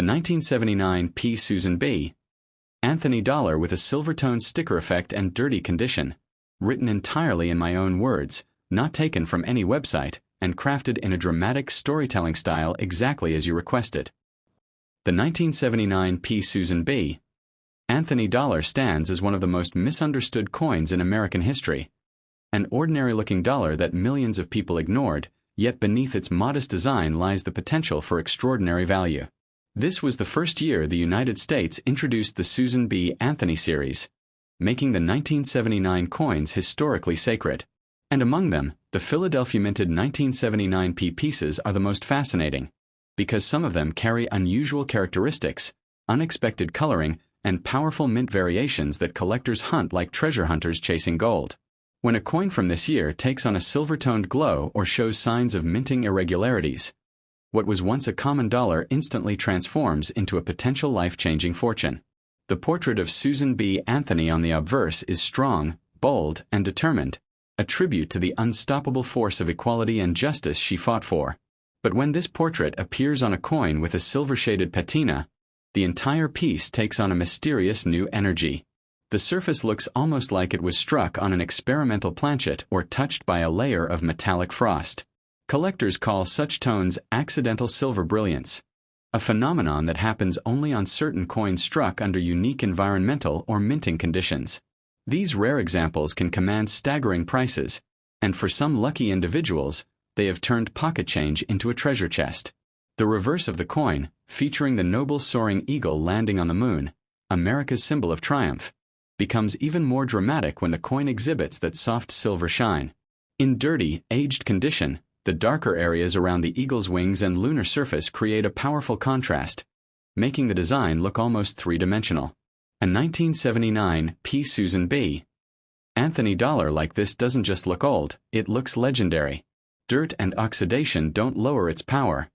The 1979 P. Susan B. Anthony dollar with a silver-toned sticker effect and dirty condition. Written entirely in my own words, not taken from any website, and crafted in a dramatic storytelling style exactly as you requested. The 1979 P. Susan B. Anthony dollar stands as one of the most misunderstood coins in American history. An ordinary-looking dollar that millions of people ignored, yet beneath its modest design lies the potential for extraordinary value. This was the first year the United States introduced the Susan B. Anthony series, making the 1979 coins historically sacred. And among them, the Philadelphia minted 1979 P pieces are the most fascinating, because some of them carry unusual characteristics, unexpected coloring, and powerful mint variations that collectors hunt like treasure hunters chasing gold. When a coin from this year takes on a silver-toned glow or shows signs of minting irregularities, what was once a common dollar instantly transforms into a potential life-changing fortune. The portrait of Susan B. Anthony on the obverse is strong, bold, and determined, a tribute to the unstoppable force of equality and justice she fought for. But when this portrait appears on a coin with a silver-shaded patina, the entire piece takes on a mysterious new energy. The surface looks almost like it was struck on an experimental planchet or touched by a layer of metallic frost. Collectors call such tones accidental silver brilliance, a phenomenon that happens only on certain coins struck under unique environmental or minting conditions. These rare examples can command staggering prices, and for some lucky individuals, they have turned pocket change into a treasure chest. The reverse of the coin, featuring the noble soaring eagle landing on the moon, America's symbol of triumph, becomes even more dramatic when the coin exhibits that soft silver shine. In dirty, aged condition, the darker areas around the eagle's wings and lunar surface create a powerful contrast, making the design look almost three-dimensional. A 1979 P. Susan B. Anthony dollar like this doesn't just look old, it looks legendary. Dirt and oxidation don't lower its power.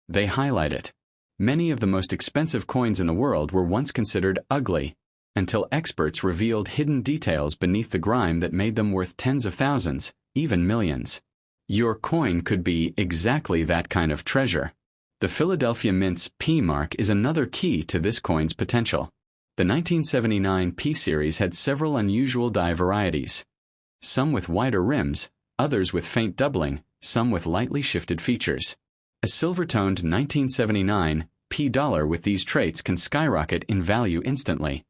They highlight it. Many of the most expensive coins in the world were once considered ugly, until experts revealed hidden details beneath the grime that made them worth tens of thousands, even millions. Your coin could be exactly that kind of treasure. The Philadelphia Mint's P mark is another key to this coin's potential. The 1979 P series had several unusual die varieties. Some with wider rims, others with faint doubling, some with lightly shifted features. A silver-toned 1979 P dollar with these traits can skyrocket in value instantly,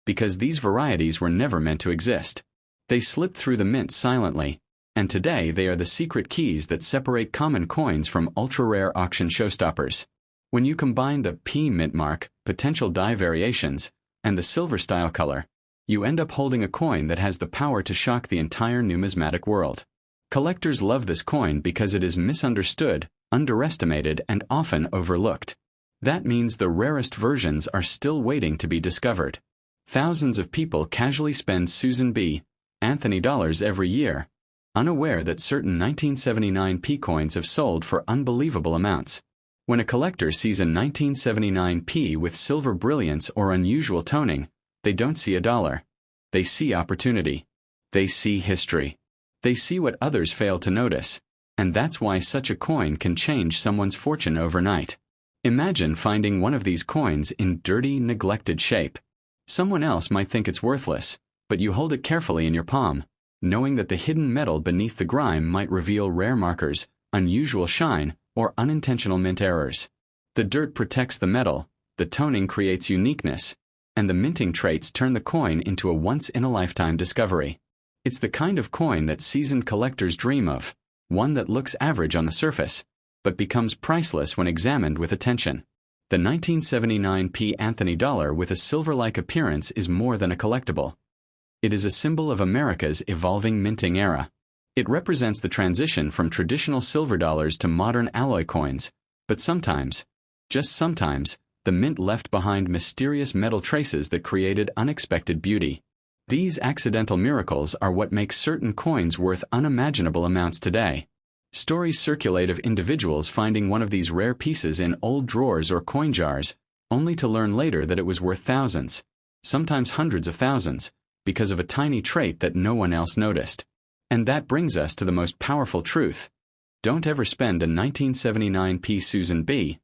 because these varieties were never meant to exist. They slipped through the mint silently, and today they are the secret keys that separate common coins from ultra-rare auction showstoppers. When you combine the P mint mark, potential die variations, and the silver style color, you end up holding a coin that has the power to shock the entire numismatic world. Collectors love this coin because it is misunderstood, underestimated, and often overlooked. That means the rarest versions are still waiting to be discovered. Thousands of people casually spend Susan B. Anthony dollars every year, unaware that certain 1979 P coins have sold for unbelievable amounts. When a collector sees a 1979 P with silver brilliance or unusual toning, they don't see a dollar. They see opportunity. They see history. They see what others fail to notice, and that's why such a coin can change someone's fortune overnight. Imagine finding one of these coins in dirty, neglected shape. Someone else might think it's worthless, but you hold it carefully in your palm, knowing that the hidden metal beneath the grime might reveal rare markers, unusual shine, or unintentional mint errors. The dirt protects the metal, the toning creates uniqueness, and the minting traits turn the coin into a once-in-a-lifetime discovery. It's the kind of coin that seasoned collectors dream of, one that looks average on the surface, but becomes priceless when examined with attention. The 1979 P. Anthony dollar with a silver-like appearance is more than a collectible. It is a symbol of America's evolving minting era. It represents the transition from traditional silver dollars to modern alloy coins, but sometimes, just sometimes, the mint left behind mysterious metal traces that created unexpected beauty. These accidental miracles are what make certain coins worth unimaginable amounts today. Stories circulate of individuals finding one of these rare pieces in old drawers or coin jars, only to learn later that it was worth thousands, sometimes hundreds of thousands, because of a tiny trait that no one else noticed. And that brings us to the most powerful truth. Don't ever spend a 1979 P. Susan B.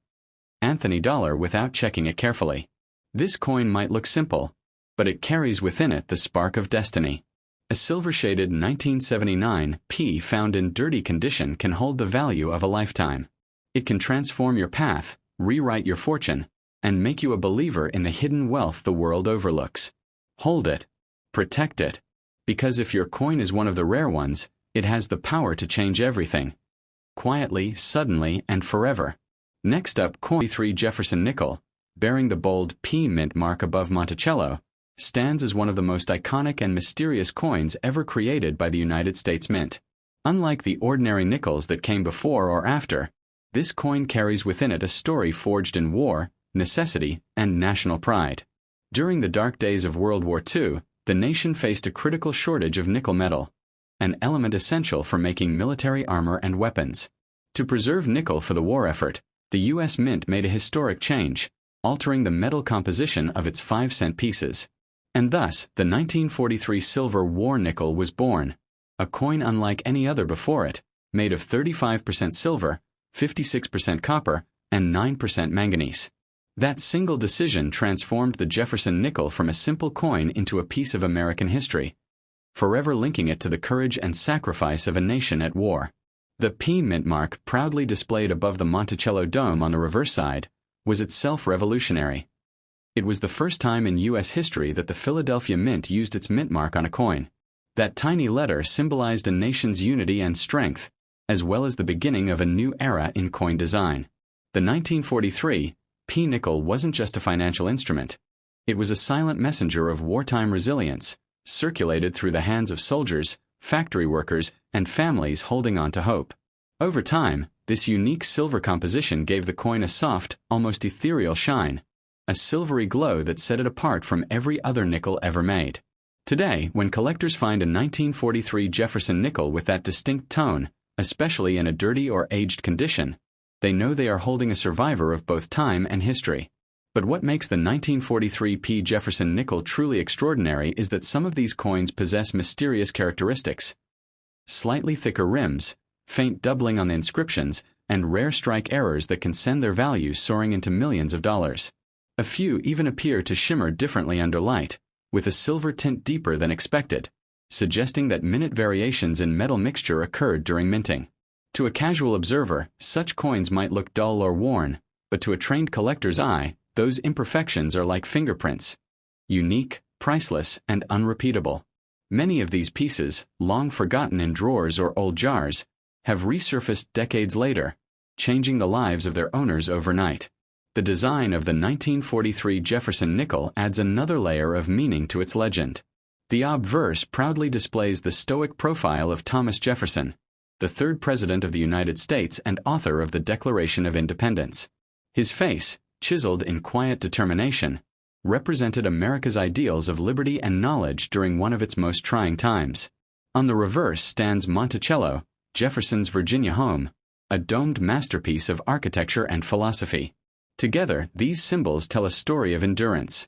Anthony dollar without checking it carefully. This coin might look simple, but it carries within it the spark of destiny. A silver-shaded 1979 P found in dirty condition can hold the value of a lifetime. It can transform your path, rewrite your fortune, and make you a believer in the hidden wealth the world overlooks. Hold it. Protect it. Because if your coin is one of the rare ones, it has the power to change everything. Quietly, suddenly, and forever. Next up, coin 3 Jefferson nickel, bearing the bold P mint mark above Monticello, stands as one of the most iconic and mysterious coins ever created by the United States Mint. Unlike the ordinary nickels that came before or after, this coin carries within it a story forged in war, necessity, and national pride. During the dark days of World War II, the nation faced a critical shortage of nickel metal, an element essential for making military armor and weapons. To preserve nickel for the war effort, the U.S. Mint made a historic change, altering the metal composition of its 5-cent pieces. And thus, the 1943 silver war nickel was born, a coin unlike any other before it, made of 35% silver, 56% copper, and 9% manganese. That single decision transformed the Jefferson nickel from a simple coin into a piece of American history, forever linking it to the courage and sacrifice of a nation at war. The P mint mark, proudly displayed above the Monticello dome on the reverse side, was itself revolutionary. It was the first time in U.S. history that the Philadelphia Mint used its mint mark on a coin. That tiny letter symbolized a nation's unity and strength, as well as the beginning of a new era in coin design. The 1943 P nickel wasn't just a financial instrument. It was a silent messenger of wartime resilience, circulated through the hands of soldiers, factory workers, and families holding on to hope. Over time, this unique silver composition gave the coin a soft, almost ethereal shine, a silvery glow that set it apart from every other nickel ever made. Today, when collectors find a 1943 Jefferson nickel with that distinct tone, especially in a dirty or aged condition, they know they are holding a survivor of both time and history. But what makes the 1943 P Jefferson nickel truly extraordinary is that some of these coins possess mysterious characteristics. Slightly thicker rims, faint doubling on the inscriptions, and rare strike errors that can send their value soaring into millions of dollars. A few even appear to shimmer differently under light, with a silver tint deeper than expected, suggesting that minute variations in metal mixture occurred during minting. To a casual observer, such coins might look dull or worn, but to a trained collector's eye, those imperfections are like fingerprints. Unique, priceless, and unrepeatable. Many of these pieces, long forgotten in drawers or old jars, have resurfaced decades later, changing the lives of their owners overnight. The design of the 1943 Jefferson nickel adds another layer of meaning to its legend. The obverse proudly displays the stoic profile of Thomas Jefferson, the third President of the United States and author of the Declaration of Independence. His face, chiseled in quiet determination, represented America's ideals of liberty and knowledge during one of its most trying times. On the reverse stands Monticello, Jefferson's Virginia home, a domed masterpiece of architecture and philosophy. Together, these symbols tell a story of endurance,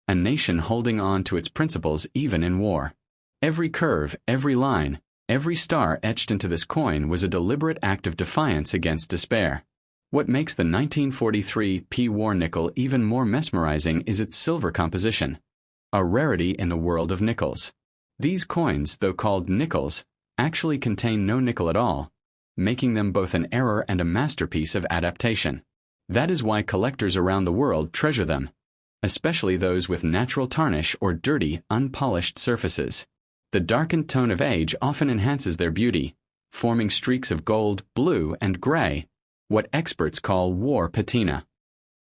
a nation holding on to its principles even in war. Every curve, every line, every star etched into this coin was a deliberate act of defiance against despair. What makes the 1943 P war nickel even more mesmerizing is its silver composition, a rarity in the world of nickels. These coins, though called nickels, actually contain no nickel at all, making them both an error and a masterpiece of adaptation. That is why collectors around the world treasure them, especially those with natural tarnish or dirty, unpolished surfaces. The darkened tone of age often enhances their beauty, forming streaks of gold, blue, and gray, what experts call war patina.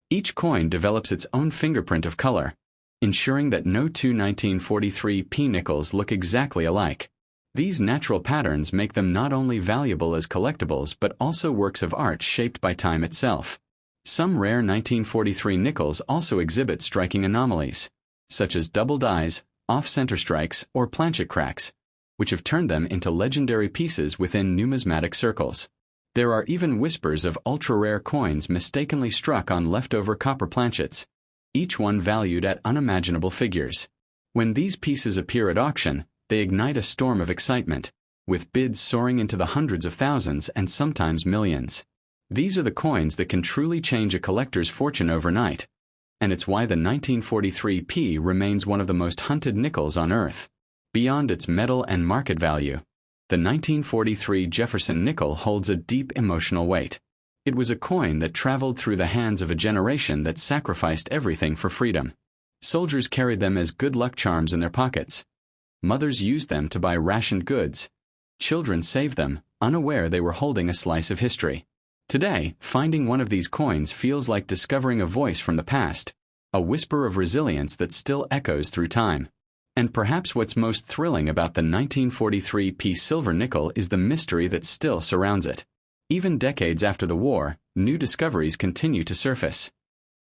Each coin develops its own fingerprint of color, ensuring that no two 1943 P nickels look exactly alike. These natural patterns make them not only valuable as collectibles but also works of art shaped by time itself. Some rare 1943 nickels also exhibit striking anomalies, such as double dies, off-center strikes, or planchet cracks, which have turned them into legendary pieces within numismatic circles. There are even whispers of ultra-rare coins mistakenly struck on leftover copper planchets, each one valued at unimaginable figures. When these pieces appear at auction, they ignite a storm of excitement, with bids soaring into the hundreds of thousands and sometimes millions. These are the coins that can truly change a collector's fortune overnight. And it's why the 1943 P remains one of the most hunted nickels on Earth. Beyond its metal and market value, the 1943 Jefferson nickel holds a deep emotional weight. It was a coin that traveled through the hands of a generation that sacrificed everything for freedom. Soldiers carried them as good luck charms in their pockets. Mothers used them to buy rationed goods. Children saved them, unaware they were holding a slice of history. Today, finding one of these coins feels like discovering a voice from the past, a whisper of resilience that still echoes through time. And perhaps what's most thrilling about the 1943 P silver nickel is the mystery that still surrounds it. Even decades after the war, new discoveries continue to surface.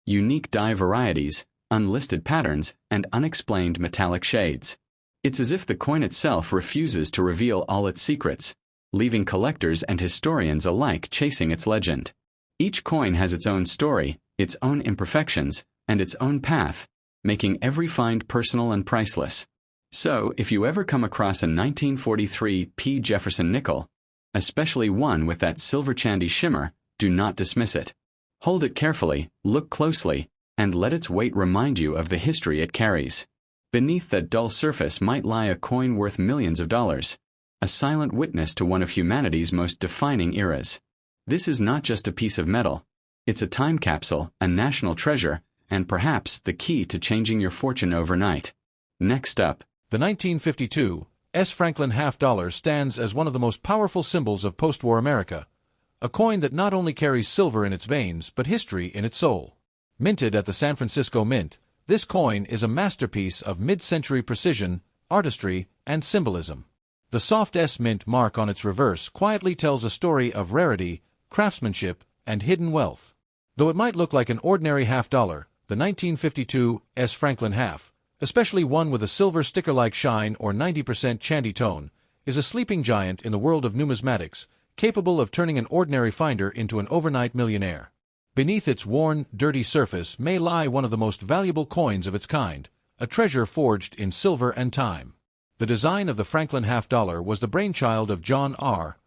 Unique die varieties, unlisted patterns, and unexplained metallic shades. It's as if the coin itself refuses to reveal all its secrets, leaving collectors and historians alike chasing its legend. Each coin has its own story, its own imperfections, and its own path, making every find personal and priceless. So, if you ever come across a 1943 P. Jefferson nickel, especially one with that silver chandy shimmer, do not dismiss it. Hold it carefully, look closely, and let its weight remind you of the history it carries. Beneath that dull surface might lie a coin worth millions of dollars, a silent witness to one of humanity's most defining eras. This is not just a piece of metal. It's a time capsule, a national treasure, and perhaps the key to changing your fortune overnight. Next up, the 1952 S. Franklin half-dollar stands as one of the most powerful symbols of post-war America, a coin that not only carries silver in its veins but history in its soul. Minted at the San Francisco Mint, this coin is a masterpiece of mid-century precision, artistry, and symbolism. The soft S mint mark on its reverse quietly tells a story of rarity, craftsmanship, and hidden wealth. Though it might look like an ordinary half-dollar, the 1952 S. Franklin half, especially one with a silver sticker-like shine or 90% chandy tone, is a sleeping giant in the world of numismatics, capable of turning an ordinary finder into an overnight millionaire. Beneath its worn, dirty surface may lie one of the most valuable coins of its kind, a treasure forged in silver and time. The design of the Franklin half-dollar was the brainchild of John R.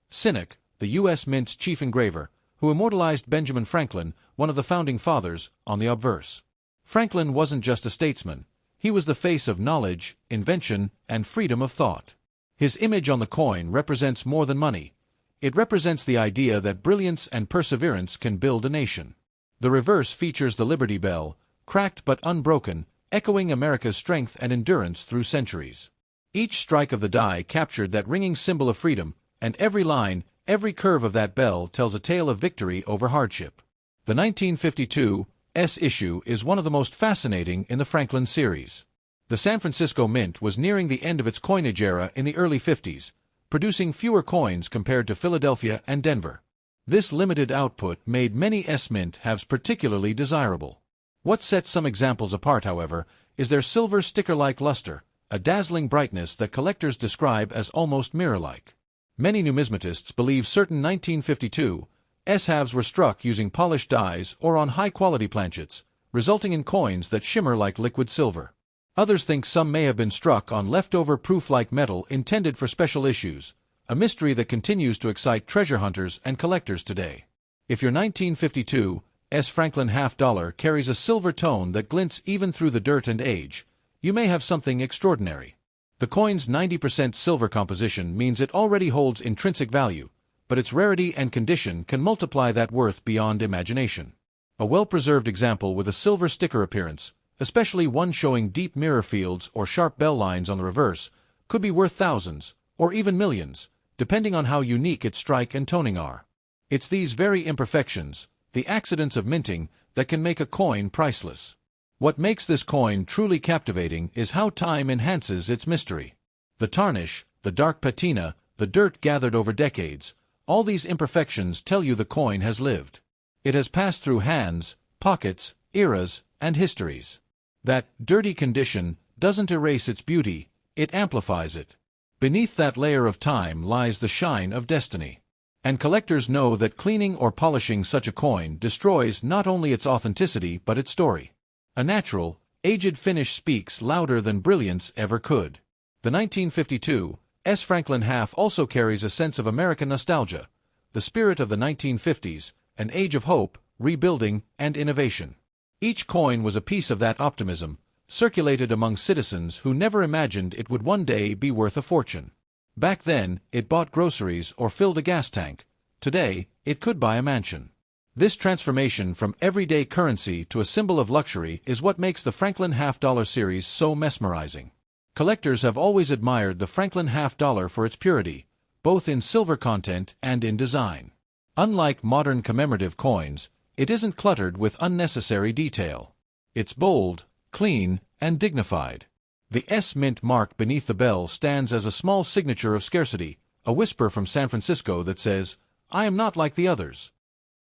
Sinnock, the U.S. Mint's chief engraver, who immortalized Benjamin Franklin, one of the founding fathers, on the obverse. Franklin wasn't just a statesman. He was the face of knowledge, invention, and freedom of thought. His image on the coin represents more than money. It represents the idea that brilliance and perseverance can build a nation. The reverse features the Liberty Bell, cracked but unbroken, echoing America's strength and endurance through centuries. Each strike of the die captured that ringing symbol of freedom, and every line, every curve of that bell tells a tale of victory over hardship. The 1952 S issue is one of the most fascinating in the Franklin series. The San Francisco Mint was nearing the end of its coinage era in the early 50s, producing fewer coins compared to Philadelphia and Denver. This limited output made many S mint halves particularly desirable. What sets some examples apart, however, is their silver sticker-like luster, a dazzling brightness that collectors describe as almost mirror-like. Many numismatists believe certain 1952 S halves were struck using polished dies or on high-quality planchets, resulting in coins that shimmer like liquid silver. Others think some may have been struck on leftover proof-like metal intended for special issues, a mystery that continues to excite treasure hunters and collectors today. If your 1952 S. Franklin half-dollar carries a silver tone that glints even through the dirt and age, you may have something extraordinary. The coin's 90% silver composition means it already holds intrinsic value, but its rarity and condition can multiply that worth beyond imagination. A well-preserved example with a silver sticker appearance, especially one showing deep mirror fields or sharp bell lines on the reverse, could be worth thousands, or even millions, depending on how unique its strike and toning are. It's these very imperfections, the accidents of minting, that can make a coin priceless. What makes this coin truly captivating is how time enhances its mystery. The tarnish, the dark patina, the dirt gathered over decades, all these imperfections tell you the coin has lived. It has passed through hands, pockets, eras, and histories. That dirty condition doesn't erase its beauty, it amplifies it. Beneath that layer of time lies the shine of destiny. And collectors know that cleaning or polishing such a coin destroys not only its authenticity but its story. A natural, aged finish speaks louder than brilliance ever could. The 1952 S. Franklin half also carries a sense of American nostalgia. the spirit of the 1950s, an age of hope, rebuilding, and innovation. Each coin was a piece of that optimism, circulated among citizens who never imagined it would one day be worth a fortune. Back then, it bought groceries or filled a gas tank. Today, it could buy a mansion. This transformation from everyday currency to a symbol of luxury is what makes the Franklin half-dollar series so mesmerizing. Collectors have always admired the Franklin half-dollar for its purity, both in silver content and in design. Unlike modern commemorative coins, it isn't cluttered with unnecessary detail. It's bold, clean, and dignified. The S Mint mark beneath the bell stands as a small signature of scarcity, a whisper from San Francisco that says, "I am not like the others."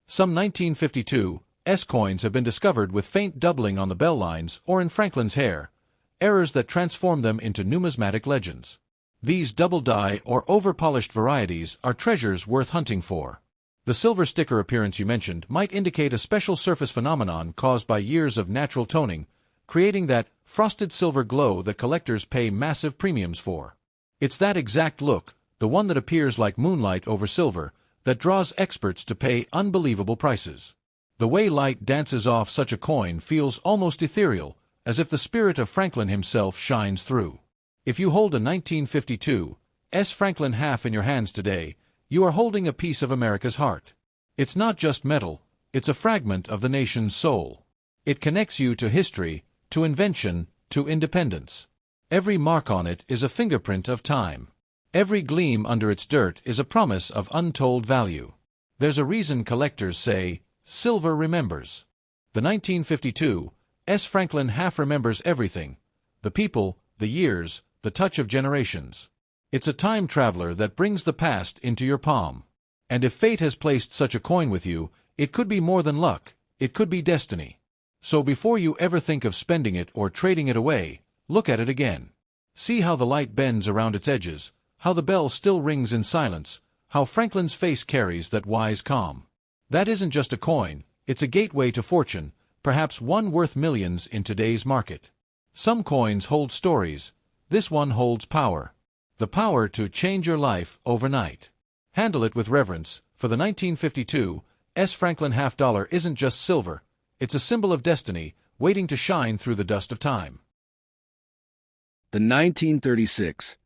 Some 1952 S coins have been discovered with faint doubling on the bell lines or in Franklin's hair, errors that transform them into numismatic legends. These double-die or over-polished varieties are treasures worth hunting for. The silver sticker appearance you mentioned might indicate a special surface phenomenon caused by years of natural toning, creating that frosted silver glow that collectors pay massive premiums for. It's that exact look, the one that appears like moonlight over silver, that draws experts to pay unbelievable prices. The way light dances off such a coin feels almost ethereal, as if the spirit of Franklin himself shines through. If you hold a 1952 S Franklin half in your hands today, you are holding a piece of America's heart. It's not just metal, it's a fragment of the nation's soul. It connects you to history, to invention, to independence. Every mark on it is a fingerprint of time. Every gleam under its dirt is a promise of untold value. There's a reason collectors say, "Silver remembers." The 1952 S Franklin half remembers everything: the people, the years, the touch of generations. It's a time traveler that brings the past into your palm. And if fate has placed such a coin with you, it could be more than luck, it could be destiny. So before you ever think of spending it or trading it away, look at it again. See how the light bends around its edges, how the bell still rings in silence, how Franklin's face carries that wise calm. That isn't just a coin, it's a gateway to fortune, perhaps one worth millions in today's market. Some coins hold stories, this one holds power. The power to change your life overnight. Handle it with reverence, for the 1952 S Franklin half-dollar isn't just silver, it's a symbol of destiny, waiting to shine through the dust of time. The 1936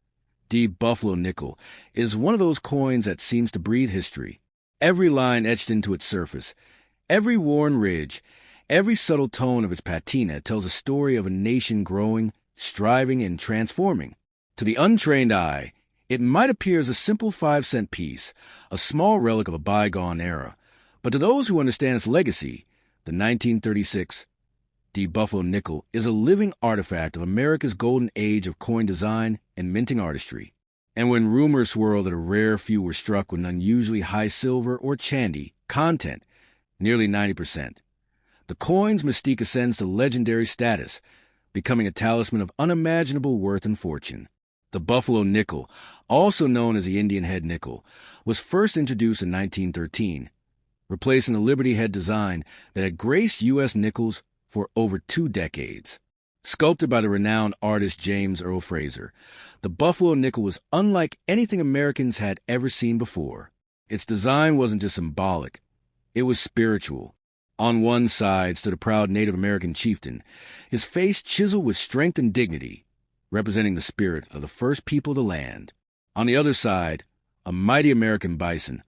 D Buffalo nickel is one of those coins that seems to breathe history. Every line etched into its surface, every worn ridge, every subtle tone of its patina tells a story of a nation growing, striving, and transforming. To the untrained eye, it might appear as a simple 5-cent piece, a small relic of a bygone era. But to those who understand its legacy, the 1936 D Buffalo nickel is a living artifact of America's golden age of coin design and minting artistry. And when rumors swirl that a rare few were struck with an unusually high silver or chandy content, nearly 90%, the coin's mystique ascends to legendary status, becoming a talisman of unimaginable worth and fortune. The Buffalo nickel, also known as the Indian head nickel, was first introduced in 1913, replacing the Liberty head design that had graced U.S. nickels for over 2 decades. Sculpted by the renowned artist James Earl Fraser, the Buffalo nickel was unlike anything Americans had ever seen before. Its design wasn't just symbolic, it was spiritual. On one side stood a proud Native American chieftain, his face chiseled with strength and dignity, representing the spirit of the first people of the land. On the other side, a mighty American bison,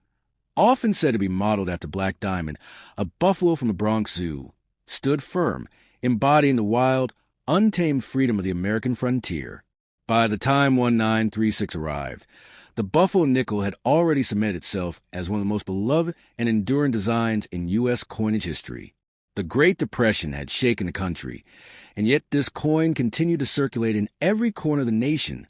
often said to be modeled after Black Diamond, a buffalo from the Bronx Zoo, stood firm, embodying the wild, untamed freedom of the American frontier. By the time 1936 arrived, the Buffalo nickel had already cemented itself as one of the most beloved and enduring designs in U.S. coinage history. The Great Depression had shaken the country, and yet this coin continued to circulate in every corner of the nation,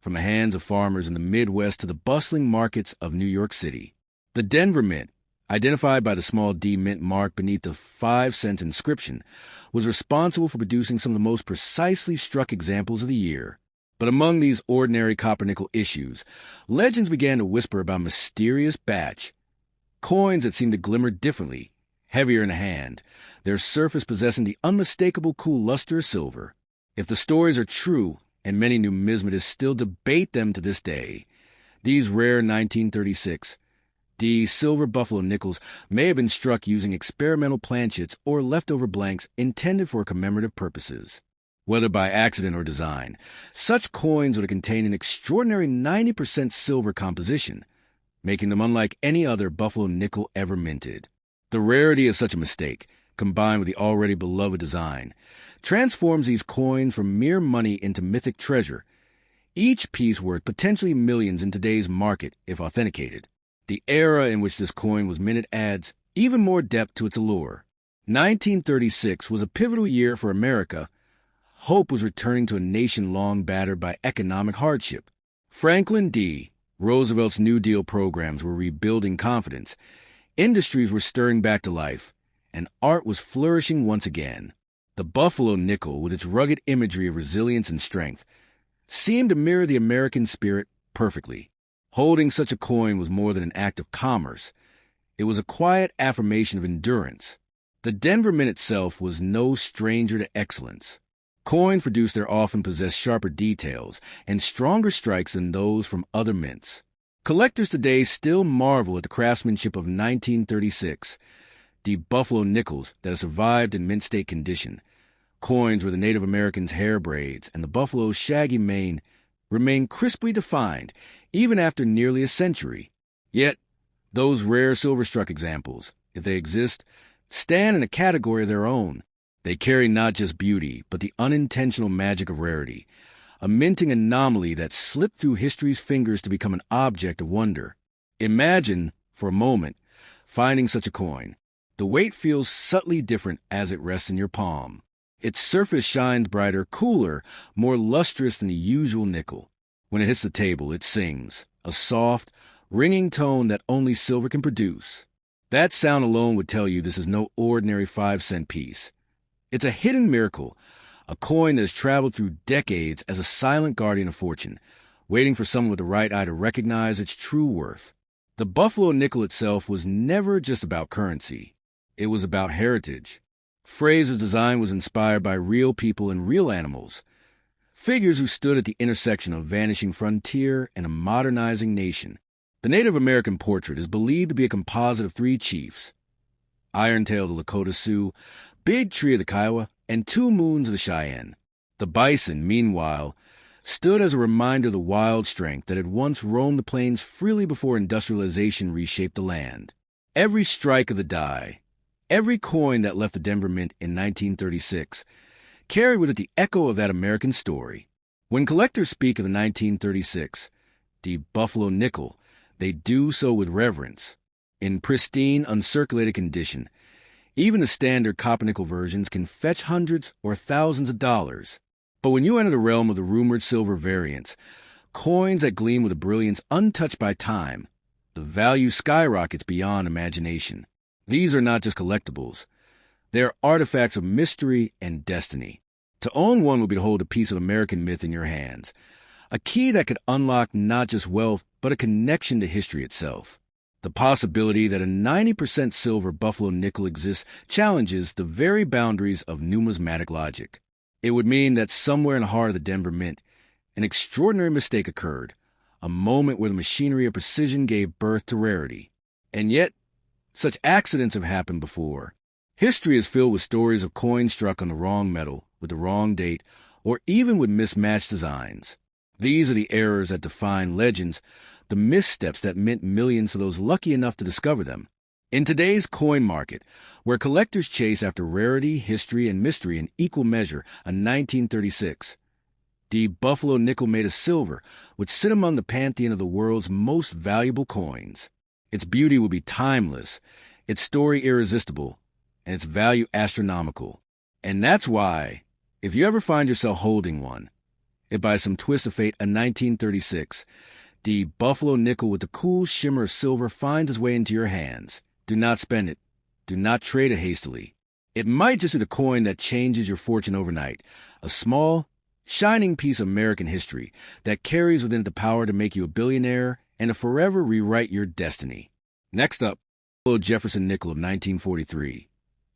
from the hands of farmers in the Midwest to the bustling markets of New York City. The Denver Mint, identified by the small D Mint mark beneath the 5-cent inscription, was responsible for producing some of the most precisely struck examples of the year. But among these ordinary copper-nickel issues, legends began to whisper about a mysterious batch. Coins that seemed to glimmer differently, heavier in the hand, their surface possessing the unmistakable cool luster of silver. If the stories are true, and many numismatists still debate them to this day, these rare 1936 D. Silver buffalo nickels may have been struck using experimental planchets or leftover blanks intended for commemorative purposes. Whether by accident or design, such coins would contain an extraordinary 90% silver composition, making them unlike any other buffalo nickel ever minted. The rarity of such a mistake, combined with the already beloved design, transforms these coins from mere money into mythic treasure, each piece worth potentially millions in today's market if authenticated. The era in which this coin was minted adds even more depth to its allure. 1936 was a pivotal year for America. Hope was returning to a nation long battered by economic hardship. Franklin D. Roosevelt's New Deal programs were rebuilding confidence. Industries were stirring back to life, and art was flourishing once again. The buffalo nickel, with its rugged imagery of resilience and strength, seemed to mirror the American spirit perfectly. Holding such a coin was more than an act of commerce. It was a quiet affirmation of endurance. The Denver Mint itself was no stranger to excellence. Coins produced there often possessed sharper details and stronger strikes than those from other mints. Collectors today still marvel at the craftsmanship of 1936, the buffalo nickels that have survived in mint state condition. Coins where the Native Americans' hair braids and the buffalo's shaggy mane remain crisply defined even after nearly a century. Yet, those rare silver-struck examples, if they exist, stand in a category of their own. They carry not just beauty, but the unintentional magic of rarity, a minting anomaly that slipped through history's fingers to become an object of wonder. Imagine, for a moment, finding such a coin. The weight feels subtly different as it rests in your palm. Its surface shines brighter, cooler, more lustrous than the usual nickel. When it hits the table, it sings, a soft, ringing tone that only silver can produce. That sound alone would tell you this is no ordinary 5-cent piece. It's a hidden miracle, a coin that has traveled through decades as a silent guardian of fortune, waiting for someone with the right eye to recognize its true worth. The buffalo nickel itself was never just about currency. It was about heritage. Fraser's design was inspired by real people and real animals, figures who stood at the intersection of a vanishing frontier and a modernizing nation. The Native American portrait is believed to be a composite of 3 chiefs: Irontail of the Lakota Sioux, Big Tree of the Kiowa, and 2 Moons of the Cheyenne. The bison, meanwhile, stood as a reminder of the wild strength that had once roamed the plains freely before industrialization reshaped the land. Every strike of the die, every coin that left the Denver Mint in 1936 carried with it the echo of that American story. When collectors speak of the 1936, the buffalo nickel, they do so with reverence. In pristine, uncirculated condition, even the standard copper-nickel versions can fetch hundreds or thousands of dollars. But when you enter the realm of the rumored silver variants, coins that gleam with a brilliance untouched by time, the value skyrockets beyond imagination. These are not just collectibles. They are artifacts of mystery and destiny. To own one would be to hold a piece of American myth in your hands, a key that could unlock not just wealth, but a connection to history itself. The possibility that a 90% silver buffalo nickel exists challenges the very boundaries of numismatic logic. It would mean that somewhere in the heart of the Denver Mint, an extraordinary mistake occurred, a moment where the machinery of precision gave birth to rarity. And yet, such accidents have happened before. History is filled with stories of coins struck on the wrong metal, with the wrong date, or even with mismatched designs. These are the errors that define legends, the missteps that meant millions for those lucky enough to discover them. In today's coin market, where collectors chase after rarity, history, and mystery in equal measure, a 1936, the buffalo nickel made of silver would sit among the pantheon of the world's most valuable coins. Its beauty will be timeless, its story irresistible, and its value astronomical. And that's why, if you ever find yourself holding one, if by some twist of fate a 1936, the buffalo nickel with the cool shimmer of silver finds its way into your hands, do not spend it. Do not trade it hastily. It might just be the coin that changes your fortune overnight, a small, shining piece of American history that carries within it the power to make you a billionaire and to forever rewrite your destiny. Next up, the Jefferson nickel of 1943,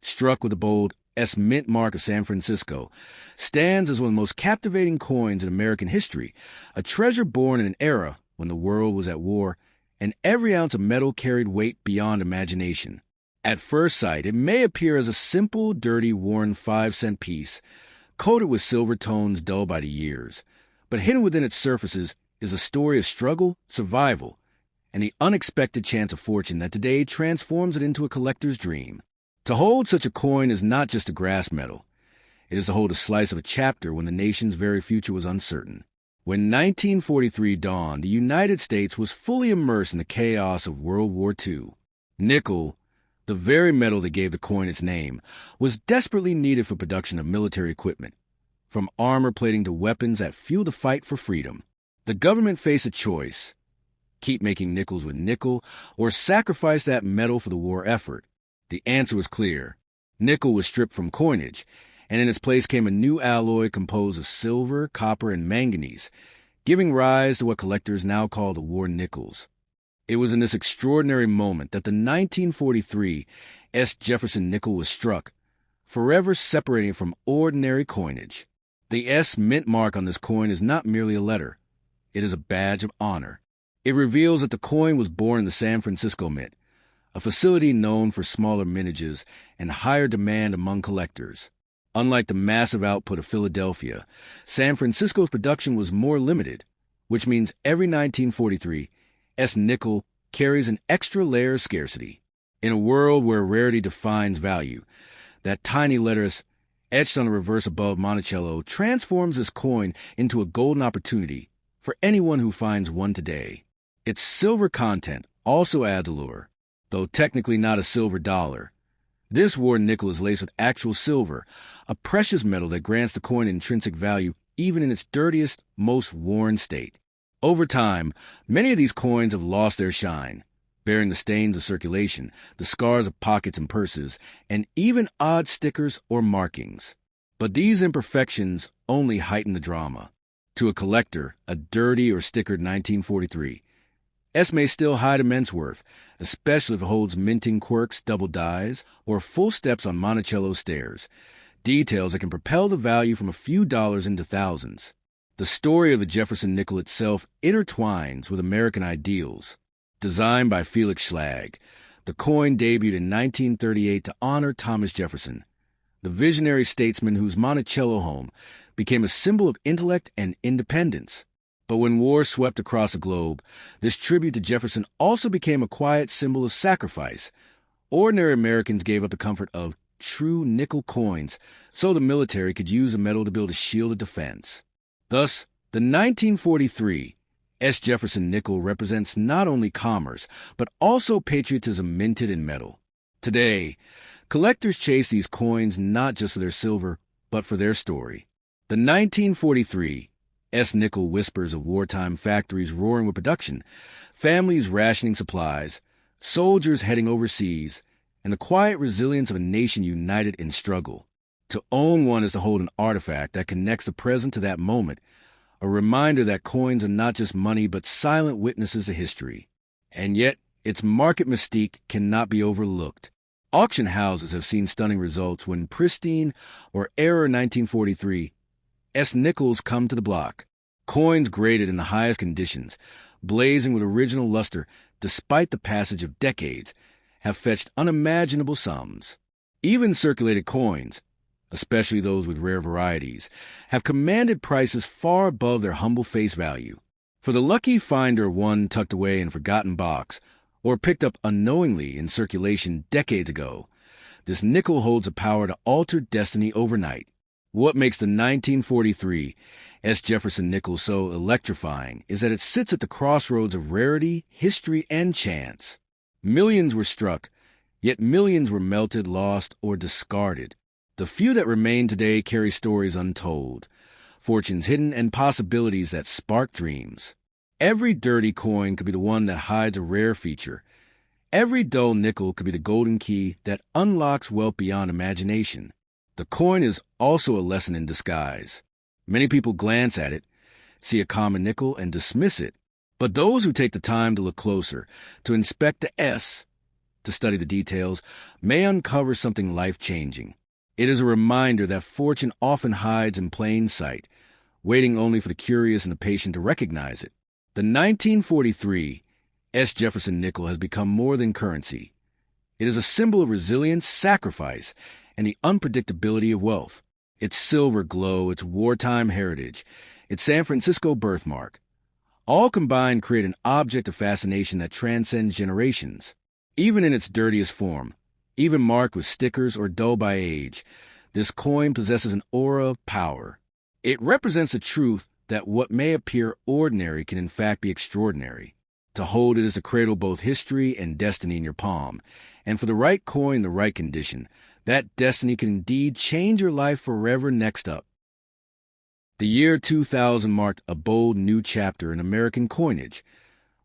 struck with the bold S mint mark of San Francisco, stands as one of the most captivating coins in American history, a treasure born in an era when the world was at war and every ounce of metal carried weight beyond imagination. At first sight, it may appear as a simple, dirty, worn 5-cent piece, coated with silver tones dulled by the years. But hidden within its surfaces is a story of struggle, survival, and the unexpected chance of fortune that today transforms it into a collector's dream. To hold such a coin is not just a grass medal. It is to hold a slice of a chapter when the nation's very future was uncertain. When 1943 dawned, the United States was fully immersed in the chaos of World War II. Nickel, the very metal that gave the coin its name, was desperately needed for production of military equipment, from armor plating to weapons that fueled the fight for freedom. The government faced a choice: keep making nickels with nickel, or sacrifice that metal for the war effort. The answer was clear. Nickel was stripped from coinage, and in its place came a new alloy composed of silver, copper, and manganese, giving rise to what collectors now call the war nickels. It was in this extraordinary moment that the 1943 S. Jefferson nickel was struck, forever separating it from ordinary coinage. The S mint mark on this coin is not merely a letter. It is a badge of honor. It reveals that the coin was born in the San Francisco Mint, a facility known for smaller mintages and higher demand among collectors. Unlike the massive output of Philadelphia, San Francisco's production was more limited, which means every 1943 S nickel carries an extra layer of scarcity. In a world where rarity defines value, that tiny letters etched on the reverse above Monticello transforms this coin into a golden opportunity for anyone who finds one today. Its silver content also adds allure, though technically not a silver dollar. This war nickel is laced with actual silver, a precious metal that grants the coin intrinsic value even in its dirtiest, most worn state. Over time, many of these coins have lost their shine, bearing the stains of circulation, the scars of pockets and purses, and even odd stickers or markings. But these imperfections only heighten the drama. To a collector, a dirty or stickered 1943 S may still hide immense worth, especially if it holds minting quirks, double dies, or full steps on Monticello stairs, details that can propel the value from a few dollars into thousands. The story of the Jefferson nickel itself intertwines with American ideals. Designed by Felix Schlag, the coin debuted in 1938 to honor Thomas Jefferson, the visionary statesman whose Monticello home became a symbol of intellect and independence. But when war swept across the globe, this tribute to Jefferson also became a quiet symbol of sacrifice. Ordinary Americans gave up the comfort of true nickel coins so the military could use the metal to build a shield of defense. Thus, the 1943 S. Jefferson nickel represents not only commerce, but also patriotism minted in metal. Today, collectors chase these coins not just for their silver, but for their story. The 1943 S. nickel whispers of wartime factories roaring with production, families rationing supplies, soldiers heading overseas, and the quiet resilience of a nation united in struggle. To own one is to hold an artifact that connects the present to that moment, a reminder that coins are not just money but silent witnesses to history. And yet, its market mystique cannot be overlooked. Auction houses have seen stunning results when pristine or error 1943 S. nickels come to the block. Coins graded in the highest conditions, blazing with original luster despite the passage of decades, have fetched unimaginable sums. Even circulated coins, especially those with rare varieties, have commanded prices far above their humble face value. For the lucky finder one tucked away in a forgotten box, or picked up unknowingly in circulation decades ago, this nickel holds the power to alter destiny overnight. What makes the 1943 S. Jefferson nickel so electrifying is that it sits at the crossroads of rarity, history, and chance. Millions were struck, yet millions were melted, lost, or discarded. The few that remain today carry stories untold, fortunes hidden, and possibilities that spark dreams. Every dirty coin could be the one that hides a rare feature. Every dull nickel could be the golden key that unlocks wealth beyond imagination. The coin is also a lesson in disguise. Many people glance at it, see a common nickel, and dismiss it. But those who take the time to look closer, to inspect the S, to study the details, may uncover something life-changing. It is a reminder that fortune often hides in plain sight, waiting only for the curious and the patient to recognize it. The 1943 S. Jefferson nickel has become more than currency. It is a symbol of resilience, sacrifice, and the unpredictability of wealth. Its silver glow, its wartime heritage, its San Francisco birthmark, all combined create an object of fascination that transcends generations. Even in its dirtiest form, even marked with stickers or dull by age, this coin possesses an aura of power. It represents the truth that what may appear ordinary can in fact be extraordinary. To hold it is to cradle both history and destiny in your palm, and for the right coin in the right condition, that destiny can indeed change your life forever. Next up. The year 2000 marked a bold new chapter in American coinage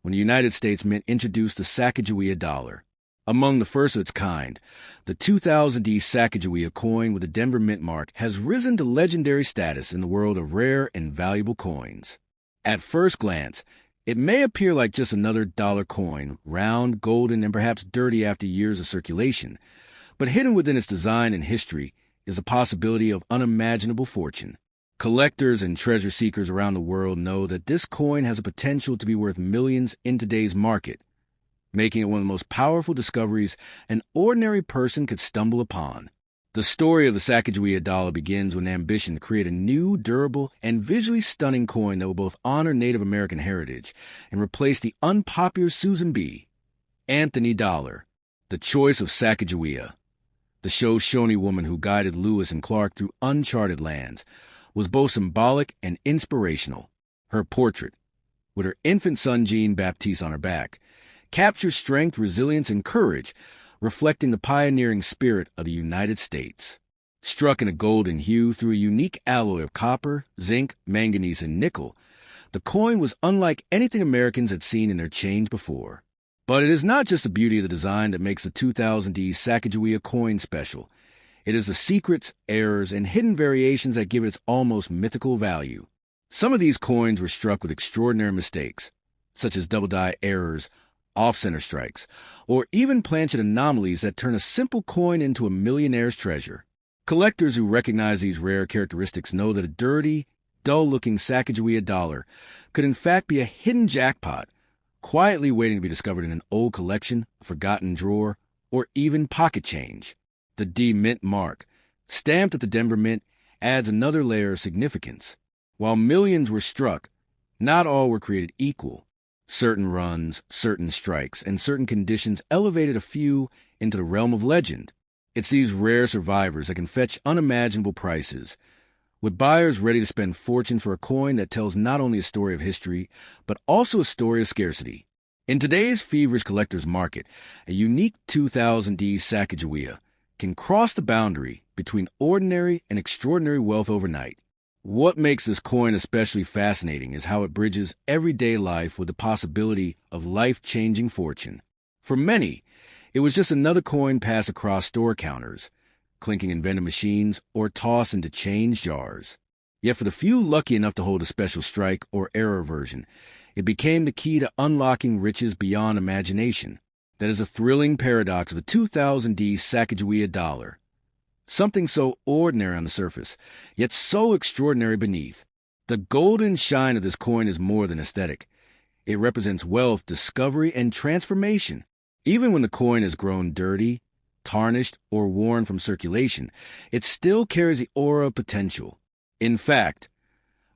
when the United States Mint introduced the Sacagawea dollar. Among the first of its kind, the 2000D Sacagawea coin with the Denver Mint mark has risen to legendary status in the world of rare and valuable coins. At first glance, it may appear like just another dollar coin, round, golden, and perhaps dirty after years of circulation, but hidden within its design and history is a possibility of unimaginable fortune. Collectors and treasure seekers around the world know that this coin has a potential to be worth millions in today's market, making it one of the most powerful discoveries an ordinary person could stumble upon. The story of the Sacagawea dollar begins with an ambition to create a new, durable, and visually stunning coin that will both honor Native American heritage and replace the unpopular Susan B. Anthony dollar. The choice of Sacagawea, the Shoshone woman who guided Lewis and Clark through uncharted lands, was both symbolic and inspirational. Her portrait, with her infant son Jean Baptiste on her back, captures strength, resilience, and courage, reflecting the pioneering spirit of the United States. Struck in a golden hue through a unique alloy of copper, zinc, manganese, and nickel, the coin was unlike anything Americans had seen in their change before. But it is not just the beauty of the design that makes the 2000D Sacagawea coin special. It is the secrets, errors, and hidden variations that give it its almost mythical value. Some of these coins were struck with extraordinary mistakes, such as double-die errors, off-center strikes, or even planchet anomalies that turn a simple coin into a millionaire's treasure. Collectors who recognize these rare characteristics know that a dirty, dull-looking Sacagawea dollar could in fact be a hidden jackpot, quietly waiting to be discovered in an old collection, a forgotten drawer, or even pocket change. The D Mint mark, stamped at the Denver Mint, adds another layer of significance. While millions were struck, not all were created equal. Certain runs, certain strikes, and certain conditions elevated a few into the realm of legend. It's these rare survivors that can fetch unimaginable prices, with buyers ready to spend fortune for a coin that tells not only a story of history, but also a story of scarcity. In today's feverish collector's market, a unique 2000D Sacagawea can cross the boundary between ordinary and extraordinary wealth overnight. What makes this coin especially fascinating is how it bridges everyday life with the possibility of life-changing fortune. For many, it was just another coin passed across store counters, clinking in vending machines, or tossed into change jars. Yet for the few lucky enough to hold a special strike or error version, it became the key to unlocking riches beyond imagination. That is a thrilling paradox of the 2000D Sacagawea dollar. Something so ordinary on the surface, yet so extraordinary beneath. The golden shine of this coin is more than aesthetic. It represents wealth, discovery, and transformation. Even when the coin has grown dirty, tarnished, or worn from circulation, it still carries the aura of potential. In fact,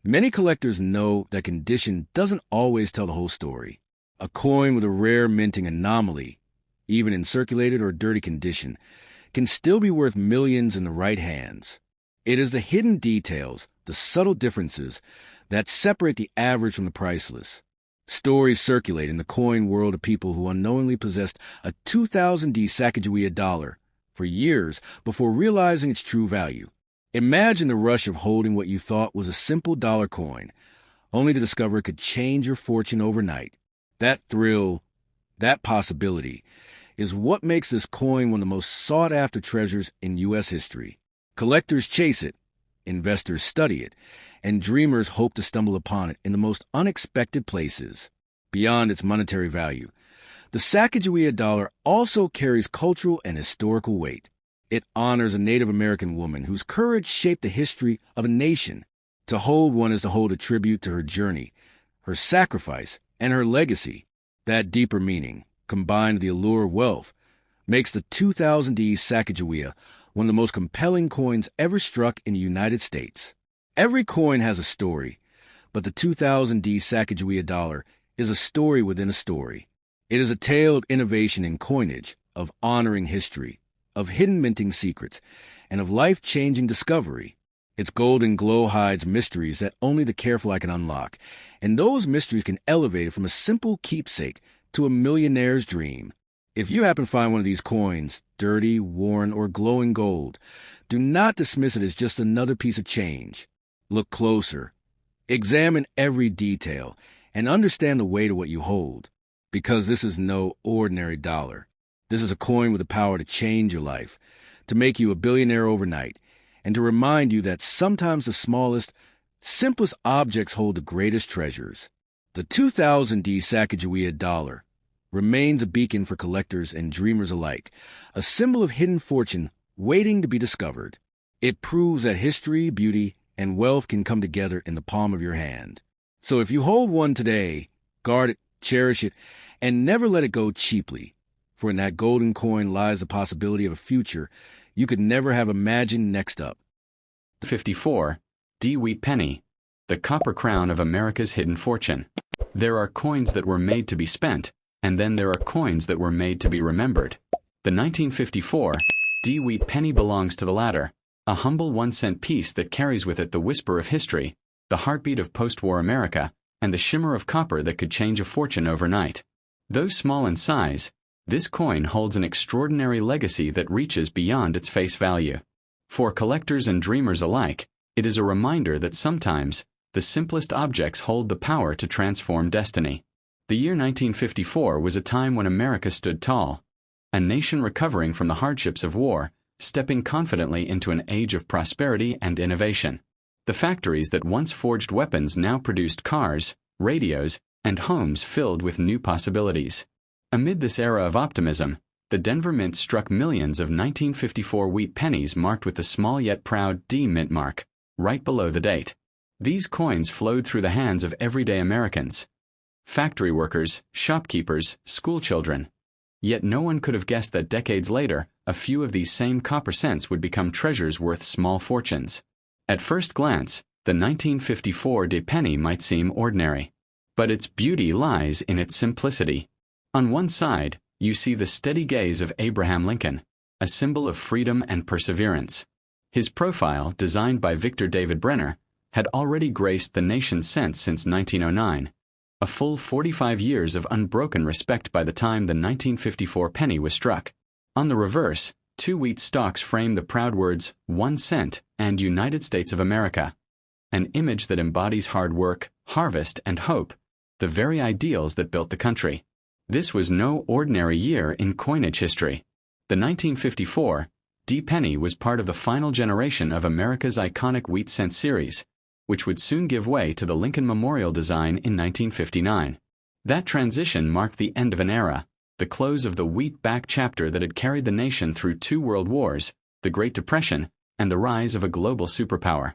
many collectors know that condition doesn't always tell the whole story. A coin with a rare minting anomaly, even in circulated or dirty condition, can still be worth millions in the right hands. It is the hidden details, the subtle differences, that separate the average from the priceless. Stories circulate in the coin world of people who unknowingly possessed a 2000D Sacagawea dollar for years before realizing its true value. Imagine the rush of holding what you thought was a simple dollar coin, only to discover it could change your fortune overnight. That thrill, that possibility, is what makes this coin one of the most sought-after treasures in U.S. history. Collectors chase it, investors study it, and dreamers hope to stumble upon it in the most unexpected places. Beyond its monetary value, the Sacagawea dollar also carries cultural and historical weight. It honors a Native American woman whose courage shaped the history of a nation. To hold one is to hold a tribute to her journey, her sacrifice, and her legacy. That deeper meaning, combined with the allure of wealth, makes the 2000D Sacagawea one of the most compelling coins ever struck in the United States. Every coin has a story, but the 2000D Sacagawea dollar is a story within a story. It is a tale of innovation in coinage, of honoring history, of hidden minting secrets, and of life-changing discovery. Its golden glow hides mysteries that only the careful eye can unlock, and those mysteries can elevate it from a simple keepsake to a millionaire's dream. If you happen to find one of these coins, dirty, worn, or glowing gold, do not dismiss it as just another piece of change. Look closer. Examine every detail, and understand the weight of what you hold, because this is no ordinary dollar. This is a coin with the power to change your life, to make you a billionaire overnight, and to remind you that sometimes the smallest, simplest objects hold the greatest treasures. The 2000D Sacagawea dollar remains a beacon for collectors and dreamers alike, a symbol of hidden fortune waiting to be discovered. It proves that history, beauty, and wealth can come together in the palm of your hand. So if you hold one today, guard it, cherish it, and never let it go cheaply. For in that golden coin lies the possibility of a future you could never have imagined. Next up. 54. D. Wheat Penny, the copper crown of America's hidden fortune. There are coins that were made to be spent, and then there are coins that were made to be remembered. The 1954 D. Wheat Penny belongs to the latter, a humble 1-cent piece that carries with it the whisper of history, the heartbeat of post-war America, and the shimmer of copper that could change a fortune overnight. Though small in size, this coin holds an extraordinary legacy that reaches beyond its face value. For collectors and dreamers alike, it is a reminder that sometimes the simplest objects hold the power to transform destiny. The year 1954 was a time when America stood tall, a nation recovering from the hardships of war, stepping confidently into an age of prosperity and innovation. The factories that once forged weapons now produced cars, radios, and homes filled with new possibilities. Amid this era of optimism, the Denver Mint struck millions of 1954 wheat pennies marked with the small yet proud D mint mark, right below the date. These coins flowed through the hands of everyday Americans, factory workers, shopkeepers, schoolchildren. Yet no one could have guessed that decades later, a few of these same copper cents would become treasures worth small fortunes. At first glance, the 1954 D penny might seem ordinary, but its beauty lies in its simplicity. On one side, you see the steady gaze of Abraham Lincoln, a symbol of freedom and perseverance. His profile, designed by Victor David Brenner, had already graced the nation's cents since 1909, a full 45 years of unbroken respect by the time the 1954 penny was struck. On the reverse, 2 wheat stalks frame the proud words 1 cent and United States of America, an image that embodies hard work, harvest, and hope, the very ideals that built the country. This was no ordinary year in coinage history. The 1954 D penny was part of the final generation of America's iconic wheat cent series, which would soon give way to the Lincoln Memorial design in 1959. That transition marked the end of an era, the close of the wheat-backed chapter that had carried the nation through 2 world wars, the Great Depression, and the rise of a global superpower.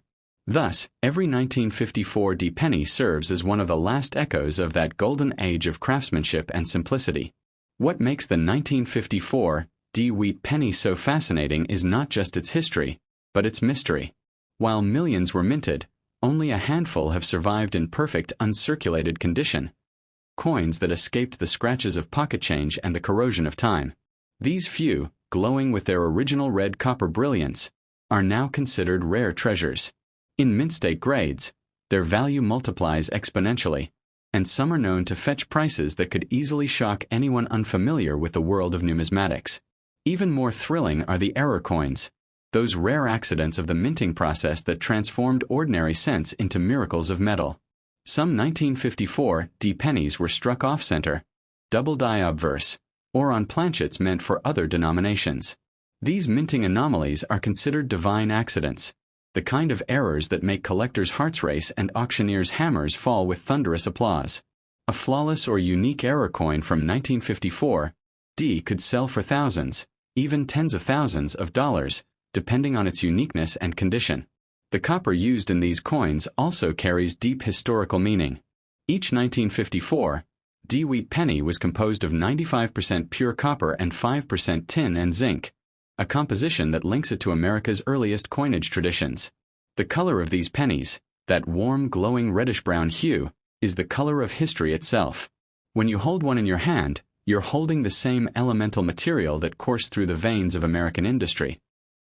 Thus, every 1954 D penny serves as one of the last echoes of that golden age of craftsmanship and simplicity. What makes the 1954 D wheat penny so fascinating is not just its history, but its mystery. While millions were minted, only a handful have survived in perfect, uncirculated condition, coins that escaped the scratches of pocket change and the corrosion of time. These few, glowing with their original red copper brilliance, are now considered rare treasures. In mint-state grades, their value multiplies exponentially, and some are known to fetch prices that could easily shock anyone unfamiliar with the world of numismatics. Even more thrilling are the error coins, those rare accidents of the minting process that transformed ordinary cents into miracles of metal. Some 1954 D pennies were struck off-center, double die obverse, or on planchets meant for other denominations. These minting anomalies are considered divine accidents, the kind of errors that make collectors' hearts race and auctioneers' hammers fall with thunderous applause. A flawless or unique error coin from 1954 D could sell for thousands, even tens of thousands of dollars, depending on its uniqueness and condition. The copper used in these coins also carries deep historical meaning. Each 1954 D-wheat penny was composed of 95% pure copper and 5% tin and zinc, a composition that links it to America's earliest coinage traditions. The color of these pennies, that warm, glowing reddish-brown hue, is the color of history itself. When you hold one in your hand, you're holding the same elemental material that coursed through the veins of American industry.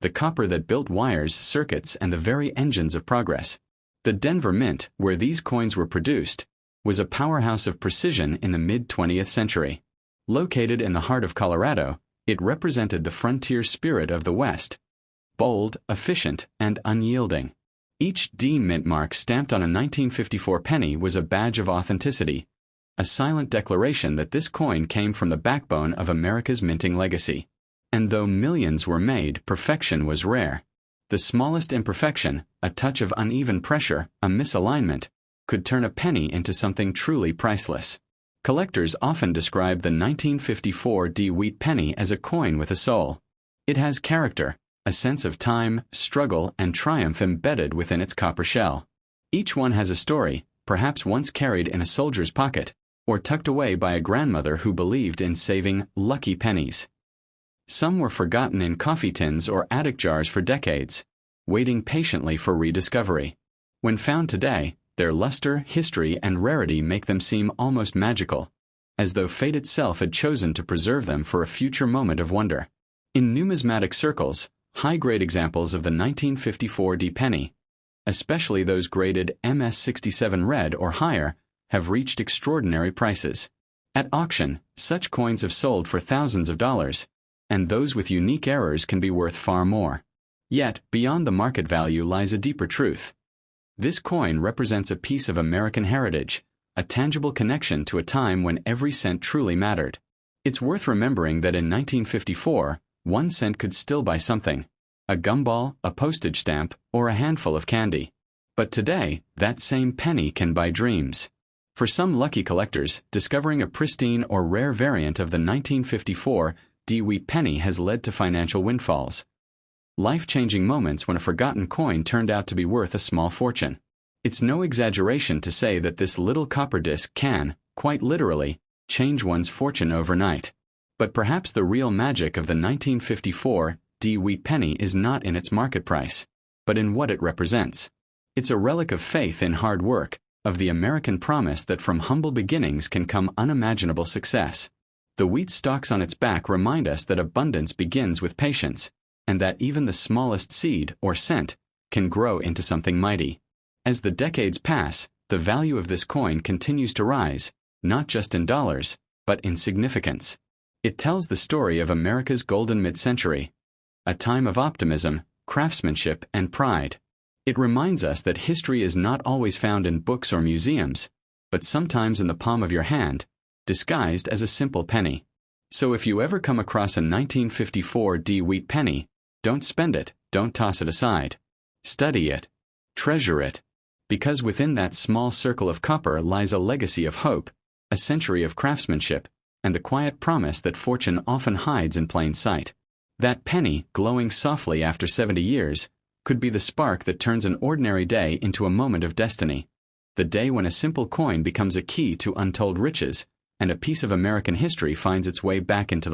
The copper that built wires, circuits, and the very engines of progress. The Denver Mint, where these coins were produced, was a powerhouse of precision in the mid-20th century. Located in the heart of Colorado, it represented the frontier spirit of the West. Bold, efficient, and unyielding. Each D mint mark stamped on a 1954 penny was a badge of authenticity, a silent declaration that this coin came from the backbone of America's minting legacy. And though millions were made, perfection was rare. The smallest imperfection, a touch of uneven pressure, a misalignment, could turn a penny into something truly priceless. Collectors often describe the 1954 D-wheat penny as a coin with a soul. It has character, a sense of time, struggle, and triumph embedded within its copper shell. Each one has a story, perhaps once carried in a soldier's pocket, or tucked away by a grandmother who believed in saving lucky pennies. Some were forgotten in coffee tins or attic jars for decades, waiting patiently for rediscovery. When found today, their luster, history, and rarity make them seem almost magical, as though fate itself had chosen to preserve them for a future moment of wonder. In numismatic circles, high-grade examples of the 1954 D penny, especially those graded MS67 red or higher, have reached extraordinary prices. At auction, such coins have sold for thousands of dollars, and those with unique errors can be worth far more. Yet, beyond the market value lies a deeper truth. This coin represents a piece of American heritage, a tangible connection to a time when every cent truly mattered. It's worth remembering that in 1954, 1 cent could still buy something: a gumball, a postage stamp, or a handful of candy. But today, that same penny can buy dreams. For some lucky collectors, discovering a pristine or rare variant of the 1954 D-wheat penny has led to financial windfalls. Life-changing moments when a forgotten coin turned out to be worth a small fortune. It's no exaggeration to say that this little copper disc can, quite literally, change one's fortune overnight. But perhaps the real magic of the 1954 D-wheat penny is not in its market price, but in what it represents. It's a relic of faith in hard work, of the American promise that from humble beginnings can come unimaginable success. The wheat stalks on its back remind us that abundance begins with patience, and that even the smallest seed, or cent, can grow into something mighty. As the decades pass, the value of this coin continues to rise, not just in dollars, but in significance. It tells the story of America's golden mid-century, a time of optimism, craftsmanship, and pride. It reminds us that history is not always found in books or museums, but sometimes in the palm of your hand, disguised as a simple penny. So if you ever come across a 1954 D-wheat penny, don't spend it, don't toss it aside. Study it. Treasure it. Because within that small circle of copper lies a legacy of hope, a century of craftsmanship, and the quiet promise that fortune often hides in plain sight. That penny, glowing softly after 70 years, could be the spark that turns an ordinary day into a moment of destiny. The day when a simple coin becomes a key to untold riches, and a piece of American history finds its way back into the